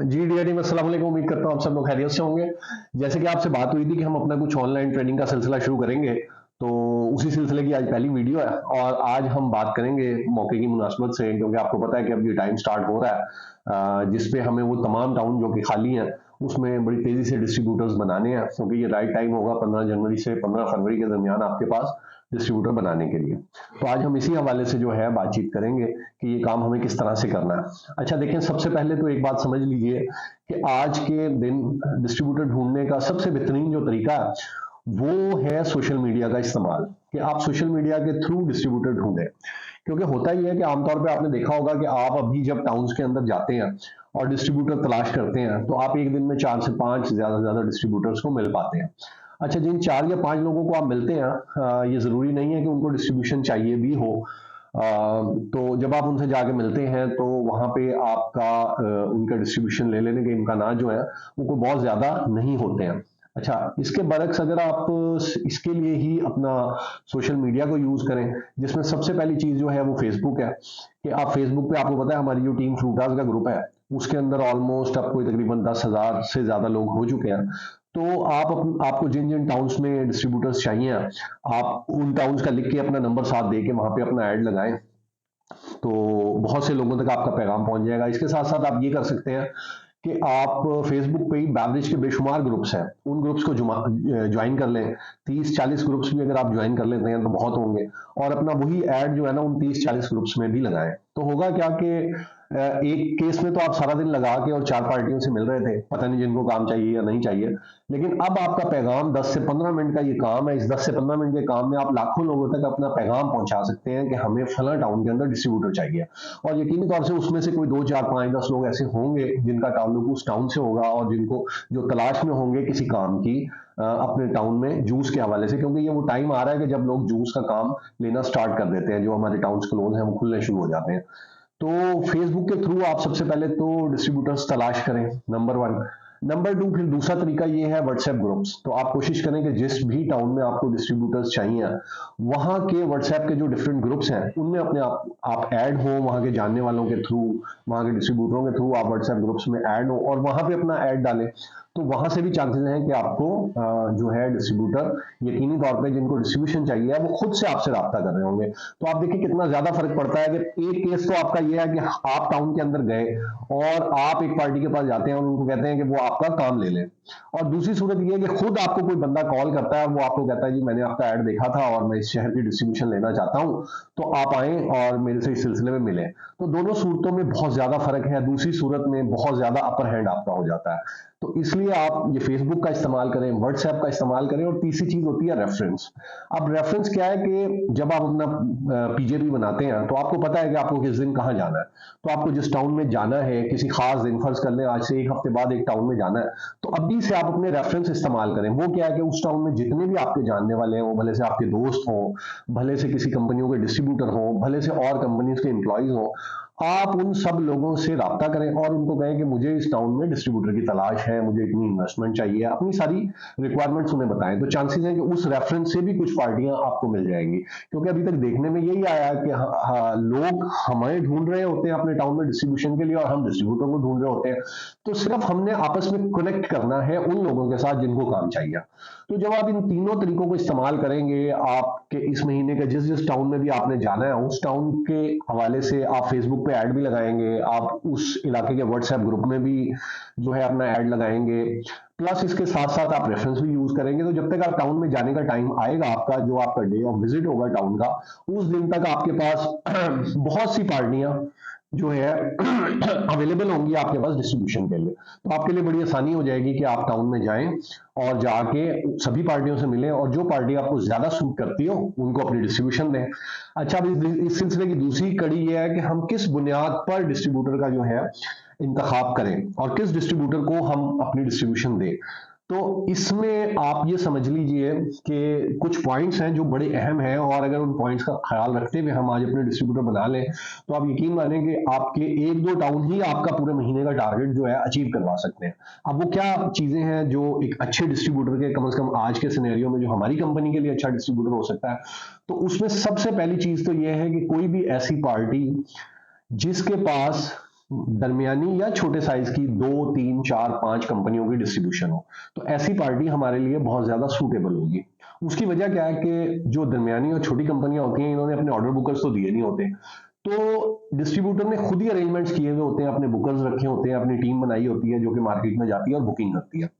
जी dear team, अस्सलाम वालेकुम। उम्मीद करता हूँ आप सब लोग खैरियत से होंगे। जैसे कि आपसे बात हुई थी कि हम अपना कुछ ऑनलाइन ट्रेडिंग का सिलसिला शुरू करेंगे, तो उसी सिलसिले की आज पहली वीडियो है। और आज हम बात करेंगे मौके की मुनासबत से, क्योंकि आपको पता है कि अब ये टाइम स्टार्ट हो रहा है जिसपे हमें वो तमाम टाउन जो कि खाली हैं उसमें बड़ी तेज़ी से डिस्ट्रीब्यूटर्स बनाने हैं, क्योंकि ये राइट टाइम होगा 15 जनवरी से 15 फरवरी के दरमियान आपके पास डिस्ट्रीब्यूटर बनाने के लिए। तो आज हम इसी हवाले से जो है बातचीत करेंगे कि ये काम हमें किस तरह से करना है। अच्छा देखें, सबसे पहले तो एक बात समझ लीजिए कि आज के दिन डिस्ट्रीब्यूटर ढूंढने का सबसे बेहतरीन जो तरीका है वो है सोशल मीडिया का इस्तेमाल, कि आप सोशल मीडिया के थ्रू डिस्ट्रीब्यूटर ढूंढें। क्योंकि होता ही है कि आमतौर पे आपने देखा होगा कि आप अभी जब टाउन्स के अंदर जाते हैं और डिस्ट्रीब्यूटर तलाश करते हैं, तो आप एक दिन में 4 से 5 ज़्यादा से ज़्यादा डिस्ट्रीब्यूटर्स को मिल पाते हैं। अच्छा, जिन 4 या 5 लोगों को आप मिलते हैं, ये ज़रूरी नहीं है कि उनको डिस्ट्रीब्यूशन चाहिए भी हो। तो जब आप उनसे जाके मिलते हैं तो वहाँ पे आपका उनका डिस्ट्रीब्यूशन ले लेने के इम्कानात जो है वो कोई बहुत ज़्यादा नहीं होते हैं। अच्छा, इसके बरक्स अगर आप इसके लिए ही अपना सोशल मीडिया को यूज़ करें, जिसमें सबसे पहली चीज़ जो है वो फेसबुक है। कि आप फेसबुक पे, आपको पता है हमारी जो टीम फ्रूटास का ग्रुप है उसके अंदर ऑलमोस्ट अब कोई तकरीबन 10,000 से ज़्यादा लोग हो चुके हैं। तो आपको जिन जिन टाउन्स में डिस्ट्रीब्यूटर्स चाहिए, आप उन टाउन्स का लिख के अपना नंबर साथ दे के वहाँ पे अपना ऐड लगाएं, तो बहुत से लोगों तक आपका पैगाम पहुंच जाएगा। इसके साथ साथ आप ये कर सकते हैं कि आप फेसबुक पे ही बैवरेज के बेशुमार ग्रुप्स हैं, उन ग्रुप्स को ज्वाइन कर लें। 30-40 ग्रुप्स भी अगर आप ज्वाइन कर लेते हैं तो बहुत होंगे, और अपना वही ऐड जो है ना उन 30-40 ग्रुप्स में भी लगाएं। तो होगा क्या कि एक केस में तो आप सारा दिन लगा के और 4 पार्टियों से मिल रहे थे, पता नहीं जिनको काम चाहिए या नहीं चाहिए, लेकिन अब आपका पैगाम 10 से 15 मिनट का ये काम है। इस 10 से 15 मिनट के काम में आप लाखों लोगों तक अपना पैगाम पहुंचा सकते हैं कि हमें फला टाउन के अंदर डिस्ट्रीब्यूटर चाहिए। और यकीनी तौर से उसमें से कोई 2, 4, 5, 10 लोग ऐसे होंगे जिनका ताल्लुक उस टाउन से होगा और जिनको जो तलाश में होंगे किसी काम की अपने टाउन में जूस के हवाले से, क्योंकि ये वो टाइम आ रहा है कि जब लोग जूस का काम लेना स्टार्ट कर देते हैं, जो हमारे टाउन्स क्लोज हैं वो खुलने शुरू हो जाते हैं। तो फेसबुक के थ्रू आप सबसे पहले तो डिस्ट्रीब्यूटर्स तलाश करें, नंबर 1। नंबर 2, फिर दूसरा तरीका ये है व्हाट्सएप ग्रुप्स। तो आप कोशिश करें कि जिस भी टाउन में आपको डिस्ट्रीब्यूटर्स चाहिए, वहाँ के व्हाट्सएप के जो डिफरेंट ग्रुप्स हैं उनमें अपने आप ऐड हो, वहाँ के जानने वालों के थ्रू, वहाँ के डिस्ट्रीब्यूटरों के थ्रू आप व्हाट्सएप ग्रुप्स में ऐड हो और वहाँ पे अपना ऐड डालें। तो वहां से भी चांसेस हैं कि आपको जो है डिस्ट्रीब्यूटर यकीनी तौर पे जिनको डिस्ट्रीब्यूशन चाहिए वो खुद से आपसे रब्ता कर रहे होंगे। तो आप देखिए कितना ज्यादा फर्क पड़ता है कि एक केस तो आपका ये है कि आप टाउन के अंदर गए और आप एक पार्टी के पास जाते हैं और उनको कहते हैं कि वो आपका काम ले लें, और दूसरी सूरत ये है कि खुद आपको कोई बंदा कॉल करता है, वो आपको कहता है जी मैंने आपका ऐड देखा था और मैं इस शहर की डिस्ट्रीब्यूशन लेना चाहता हूं, तो आप आए और मेरे से इस सिलसिले में मिले। तो दोनों सूरतों में बहुत ज्यादा फर्क है, दूसरी सूरत में बहुत ज्यादा अपर हैंड आपका हो जाता है। तो इसलिए आप ये फेसबुक का इस्तेमाल करें, व्हाट्सएप का इस्तेमाल करें, और तीसरी चीज होती है रेफरेंस। अब रेफरेंस क्या है कि जब आप अपना पीजेपी बनाते हैं तो आपको पता है कि आपको किस दिन कहाँ जाना है। तो आपको जिस टाउन में जाना है किसी खास दिन, फर्ज कर लें आज से 1 हफ्ते बाद एक टाउन में जाना है, तो अभी से आप अपने रेफरेंस इस्तेमाल करें। वो क्या है कि उस टाउन में जितने भी आपके जानने वाले हैं, वो भले से आपके दोस्त हों, भले से किसी कंपनियों के डिस्ट्रीब्यूटर हों, भले से और कंपनीज के एम्प्लॉयज हों, आप उन सब लोगों से राब्ता करें और उनको कहें कि मुझे इस टाउन में डिस्ट्रीब्यूटर की तलाश है, मुझे इतनी इन्वेस्टमेंट चाहिए, अपनी सारी रिक्वायरमेंट्स उन्हें बताएं। तो चांसेस हैं कि उस रेफरेंस से भी कुछ पार्टियां आपको मिल जाएंगी, क्योंकि अभी तक देखने में यही आया है कि लोग हमें ढूंढ रहे होते हैं अपने टाउन में डिस्ट्रीब्यूशन के लिए और हम डिस्ट्रीब्यूटर को ढूंढ रहे होते हैं। तो सिर्फ हमने आपस में कनेक्ट करना है उन लोगों के साथ जिनको काम चाहिए। तो जब आप इन तीनों तरीकों को इस्तेमाल करेंगे, आपके इस महीने के जिस जिस टाउन में भी आपने जाना है उस टाउन के हवाले से आप फेसबुक पे ऐड भी लगाएंगे, आप उस इलाके के व्हाट्सएप ग्रुप में भी जो है अपना ऐड लगाएंगे, प्लस इसके साथ साथ आप रेफरेंस भी यूज करेंगे। तो जब तक आप टाउन में जाने का टाइम आएगा, आपका जो आपका डे ऑफ विजिट होगा टाउन का, उस दिन तक आपके पास बहुत सी पार्टियां जो है अवेलेबल होंगी आपके पास डिस्ट्रीब्यूशन के लिए। तो आपके लिए बड़ी आसानी हो जाएगी कि आप टाउन में जाएं और जाके सभी पार्टियों से मिलें और जो पार्टी आपको ज्यादा सूट करती हो उनको अपनी डिस्ट्रीब्यूशन दें। अच्छा, अब इस सिलसिले की दूसरी कड़ी ये है कि हम किस बुनियाद पर डिस्ट्रीब्यूटर का जो है इंतखाब करें और किस डिस्ट्रीब्यूटर को हम अपनी डिस्ट्रीब्यूशन दें। तो इसमें आप ये समझ लीजिए कि कुछ पॉइंट्स हैं जो बड़े अहम हैं, और अगर उन पॉइंट्स का ख्याल रखते हुए हम आज अपने डिस्ट्रीब्यूटर बना लें तो आप यकीन मानें कि आपके 1-2 टाउन ही आपका पूरे महीने का टारगेट जो है अचीव करवा सकते हैं। अब वो क्या चीजें हैं जो एक अच्छे डिस्ट्रीब्यूटर के, कम से कम आज के सिनेरियो में जो हमारी कंपनी के लिए अच्छा डिस्ट्रीब्यूटर हो सकता है, तो उसमें सबसे पहली चीज तो ये है कि कोई भी ऐसी पार्टी जिसके पास दरमियानी या छोटे साइज की 2, 3, 4, 5 कंपनियों की डिस्ट्रीब्यूशन हो, तो ऐसी पार्टी हमारे लिए बहुत ज्यादा सूटेबल होगी। उसकी वजह क्या है कि जो दरमियानी और छोटी कंपनियां होती हैं, इन्होंने अपने ऑर्डर बुकर्स तो दिए नहीं होते, तो डिस्ट्रीब्यूटर ने खुद ही अरेंजमेंट्स किए हुए होते हैं, अपने बुकर्स रखे होते हैं, अपनी टीम बनाई होती है जो कि मार्केट में जाती है और बुकिंग करती है।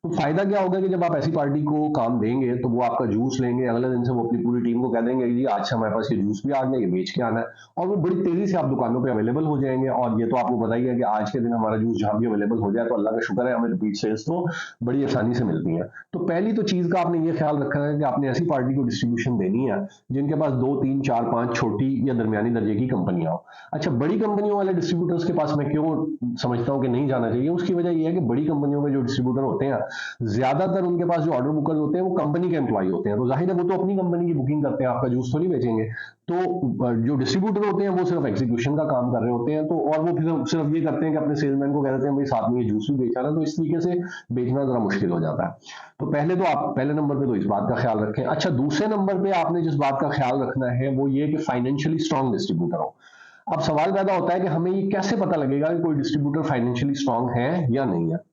तो फायदा क्या होगा कि जब आप ऐसी पार्टी को काम देंगे तो वो आपका जूस लेंगे, अगले दिन से वो अपनी पूरी टीम को कह देंगे जी आज से हमारे पास ये जूस भी आ गया, ये बेच के आना है, और वो बड़ी तेजी से आप दुकानों पे अवेलेबल हो जाएंगे। और ये तो आपको पता ही है कि आज के दिन हमारा जूस जहां भी अवेलेबल हो जाए तो अल्लाह का शुक्र है, हमें रिपीट सेल्स तो बड़ी आसानी से मिलती है। तो पहली तो चीज का आपने ये ख्याल रखना है कि आपने ऐसी पार्टी को डिस्ट्रीब्यूशन देनी है जिनके पास 2, 3, 4, 5 छोटी या दरमियानी दर्जे की कंपनियां हो। अच्छा, बड़ी कंपनियों वाले डिस्ट्रीब्यूटर्स के पास मैं क्यों समझता हूँ कि नहीं जाना चाहिए, उसकी वजह यह है कि बड़ी कंपनियों के जो डिस्ट्रीब्यूटर होते हैं, ज्यादातर उनके पास जो ऑर्डर बुकर्स होते हैं वो कंपनी के एम्प्लॉय होते हैं, तो जाहिर है वो तो अपनी कंपनी की बुकिंग करते हैं, आपका जूस थोड़ी बेचेंगे। तो जो डिस्ट्रीब्यूटर होते हैं वो सिर्फ एग्जीक्यूशन का काम कर रहे होते हैं, तो और वो फिर सिर्फ ये करते हैं कि अपने सेल्समैन को कह देते हैं भाई साथ में ये जूस भी बेचा ना, तो इस तरीके से बेचना जरा मुश्किल हो जाता है। तो पहले तो आप पहले नंबर पे तो इस बात का ख्याल रखें। अच्छा, दूसरे नंबर पे आपने जिस बात का ख्याल रखना है वो ये कि फाइनेंशियली स्ट्रांग डिस्ट्रीब्यूटर हो। अब सवाल पैदा होता है कि हमें ये कैसे पता लगेगा कि कोई डिस्ट्रीब्यूटर फाइनेंशियली स्ट्रांग है या नहीं है।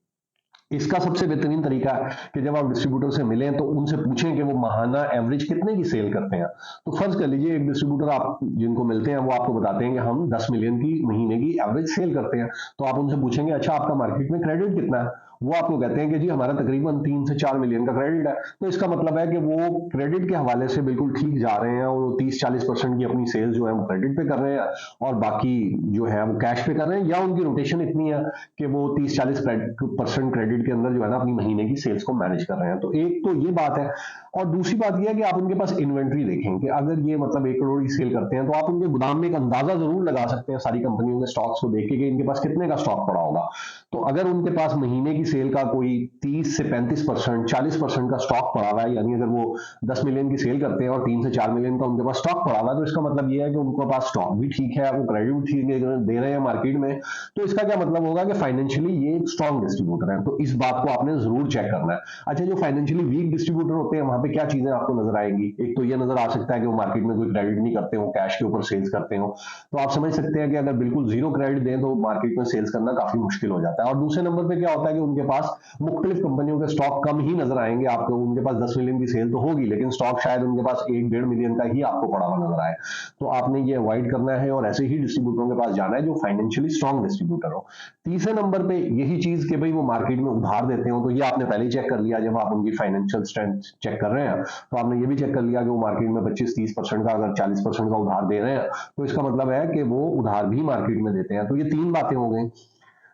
इसका सबसे बेहतरीन तरीका है कि जब आप डिस्ट्रीब्यूटर से मिलें तो उनसे पूछें कि वो माहाना एवरेज कितने की सेल करते हैं। तो फर्ज कर लीजिए एक डिस्ट्रीब्यूटर आप जिनको मिलते हैं वो आपको बताते हैं कि हम 10 मिलियन की महीने की एवरेज सेल करते हैं। तो आप उनसे पूछेंगे अच्छा आपका मार्केट में क्रेडिट कितना है, वो आपको कहते हैं कि जी हमारा तकरीबन 3 से 4 मिलियन का क्रेडिट है। तो इसका मतलब है कि वो क्रेडिट के हवाले से बिल्कुल ठीक जा रहे हैं, और 30-40% की अपनी सेल्स जो है वो क्रेडिट पे कर रहे हैं, और बाकी जो है वो कैश पे कर रहे हैं, या उनकी रोटेशन इतनी है कि वो 30-40% क्रेडिट के अंदर जो है ना अपनी महीने की सेल्स को मैनेज कर रहे हैं। तो एक तो ये बात है, और दूसरी बात ये है कि आप उनके पास इन्वेंट्री देखें कि अगर ये मतलब 1 करोड़ की सेल करते हैं तो आप उनके गोदाम में एक अंदाजा जरूर लगा सकते हैं सारी कंपनियों के स्टॉक्स को देख के कि इनके पास कितने का स्टॉक पड़ा होगा। तो अगर उनके पास महीने की सेल का कोई 30 से 35%, 40% का स्टॉक पड़ा हुआ है, यानी अगर वो 10 मिलियन की सेल करते हैं और 3 से 4 मिलियन का उनके पास स्टॉक पड़ा हुआ है, तो इसका मतलब ये है कि उनके पास स्टॉक भी ठीक है, वो क्रेडिट भी ठीक दे रहे हैं मार्केट में। तो इसका क्या मतलब होगा कि फाइनेंशियली ये एक स्ट्रॉन्ग डिस्ट्रीब्यूटर है। तो इस बात को आपने जरूर चेक करना है। अच्छा, जो फाइनेंशियली वीक डिस्ट्रीब्यूटर होते हैं वहां पे क्या चीजें आपको नजर आएंगी, एक तो ये नजर आ सकता है कि वो मार्केट में कोई क्रेडिट नहीं करते हो, कैश के ऊपर सेल्स करते हो। तो आप समझ सकते हैं कि अगर बिल्कुल जीरो क्रेडिट दें तो मार्केट में सेल्स करना काफी मुश्किल हो जाता है। और दूसरे नंबर पे क्या होता है कि उनके पास मुख्तलिफ कंपनियों के स्टॉक कम ही नजर आएंगे आपको, उनके पास 10 मिलियन की सेल तो होगी लेकिन स्टॉक शायद उनके पास 1-1.5 मिलियन का ही आपको पड़ा हुआ नजर आए। तो आपने ये अवॉइड करना है और ऐसे ही डिस्ट्रीब्यूटरों के पास जाना है जो फाइनेंशियली स्ट्रॉन्ग डिस्ट्रीब्यूटर हो। तीसरे नंबर पे यही चीज कि भाई वो मार्केट में उधार देते हो, तो ये आपने पहले ही चेक कर लिया जब आप उनकी फाइनेंशियल स्ट्रेंथ चेक कर रहे हैं, तो आपने ये भी चेक कर लिया कि वो मार्केट में 25-30% का अगर 40% का उधार दे रहे हैं, तो इसका मतलब है कि वो उधार भी मार्केट में देते हैं। तो ये 3 बातें हो गई।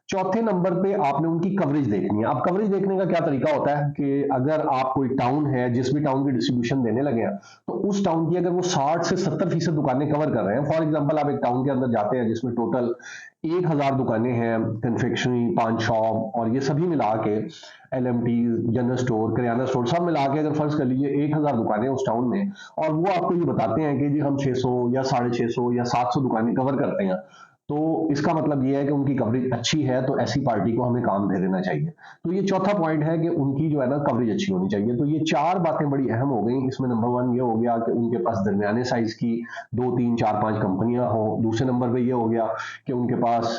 चौथे नंबर पे आपने उनकी कवरेज देखनी है। अब कवरेज देखने का क्या तरीका होता है कि अगर आप कोई टाउन है, जिस भी टाउन की डिस्ट्रीब्यूशन देने लगे हैं, तो उस टाउन की अगर वो 60 से 70% दुकानें कवर कर रहे हैं, फॉर एग्जांपल आप एक टाउन के अंदर जाते हैं जिसमें टोटल 1000 दुकानें हैं, कन्फेक्शनरी, पान शॉप और ये सभी मिला के, LMT, जनरल स्टोर, किराना स्टोर सब मिला के अगर फर्ज कर लीजिए 1000 दुकानें उस टाउन में, और वो आपको ये बताते हैं कि जी हम 600 या 650 या 700 दुकानें कवर करते हैं, तो इसका मतलब ये है कि उनकी कवरेज अच्छी है, तो ऐसी पार्टी को हमें काम दे देना चाहिए। तो ये चौथा पॉइंट है कि उनकी जो है ना कवरेज अच्छी होनी चाहिए। तो ये 4 बातें बड़ी अहम हो गई। इसमें नंबर 1 ये हो गया कि उनके पास दरमियाने साइज की 2, 3, 4, 5 कंपनियां हो। दूसरे नंबर पे ये हो गया कि उनके पास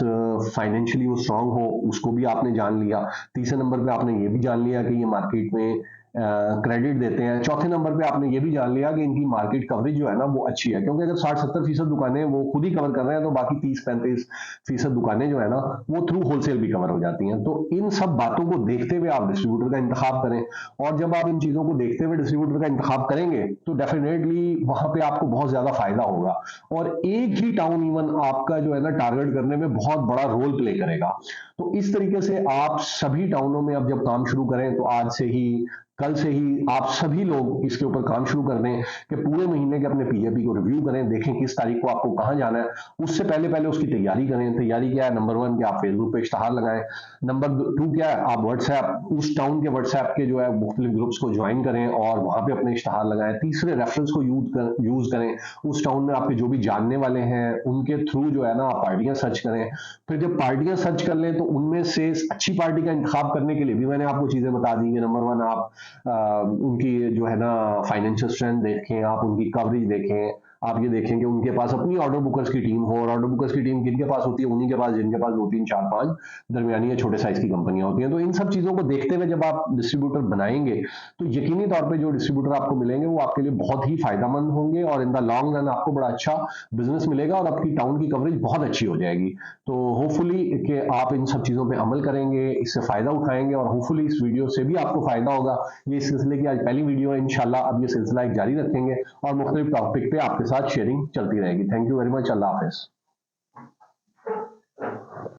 फाइनेंशियली वो स्ट्रांग हो, उसको भी आपने जान लिया। तीसरे नंबर पे आपने ये भी जान लिया कि ये मार्केट में क्रेडिट देते हैं। चौथे नंबर पे आपने ये भी जान लिया कि इनकी मार्केट कवरेज जो है ना वो अच्छी है, क्योंकि अगर 60-70% दुकानें वो खुद ही कवर कर रहे हैं तो बाकी 30-35% दुकानें जो है ना वो थ्रू होलसेल भी कवर हो जाती हैं। तो इन सब बातों को देखते हुए आप डिस्ट्रीब्यूटर का इंतखाब करें, और जब आप इन चीजों को देखते हुए डिस्ट्रीब्यूटर का इंतखाब करेंगे तो डेफिनेटली वहां पे आपको बहुत ज्यादा फायदा होगा। और एक ही टाउन इवन आपका जो है ना टारगेट करने में बहुत बड़ा रोल प्ले करेगा। तो इस तरीके से आप सभी टाउनों में अब जब काम शुरू करें तो आज से ही, कल से ही आप सभी लोग इसके ऊपर काम शुरू कर दें कि पूरे महीने के अपने पीएपी को रिव्यू करें, देखें किस तारीख को आपको कहां जाना है। उससे पहले पहले उसकी तैयारी करें। तैयारी क्या है? नंबर 1 कि आप फेसबुक पे इश्तहार लगाएं। नंबर 2 क्या है? आप व्हाट्सएप, उस टाउन के व्हाट्सएप के जो है मुख्तलिफ ग्रुप्स को ज्वाइन करें और वहां पे अपने इश्तहार लगाएं। तीसरे, रेफरेंस को यूज करें। उस टाउन में आपके जो भी जानने वाले हैं उनके थ्रू जो है ना आप पार्टियां सर्च करें। फिर जब पार्टियां सर्च कर लें तो उनमें से अच्छी पार्टी का इंतखाब करने के लिए भी मैंने आपको चीजें बता दी कि नंबर 1 आप उनकी जो है ना फाइनेंशियल स्ट्रेंथ देखें, आप उनकी कवरेज देखें, आप ये देखें कि उनके पास अपनी ऑर्डर बुकर्स की टीम हो, और ऑर्डर बुकर्स की टीम किनके पास होती है? उन्हीं के पास जिनके पास 2 3 4 5 दरमियानी या छोटे साइज की कंपनियां होती हैं। तो इन सब चीजों को देखते हुए जब आप डिस्ट्रीब्यूटर बनाएंगे तो यकीनी तौर पे जो डिस्ट्रीब्यूटर आपको मिलेंगे वो आपके लिए बहुत ही फायदेमंद होंगे, और इन द लॉन्ग रन आपको बड़ा अच्छा बिजनेस मिलेगा और आपकी टाउन की कवरेज बहुत अच्छी हो जाएगी। तो होपफुली कि आप इन सब चीज़ों पे अमल करेंगे, इससे फ़ायदा उठाएंगे, और होपफुली इस वीडियो से भी आपको फ़ायदा होगा। ये इस सिलसिले की आज पहली वीडियो है, इंशाल्लाह अब ये सिलसिला एक जारी रखेंगे और मुख्तलिफ टॉपिक पे आपके साथ शेयरिंग चलती रहेगी। Thank you very much. अल्लाह हाफिज़।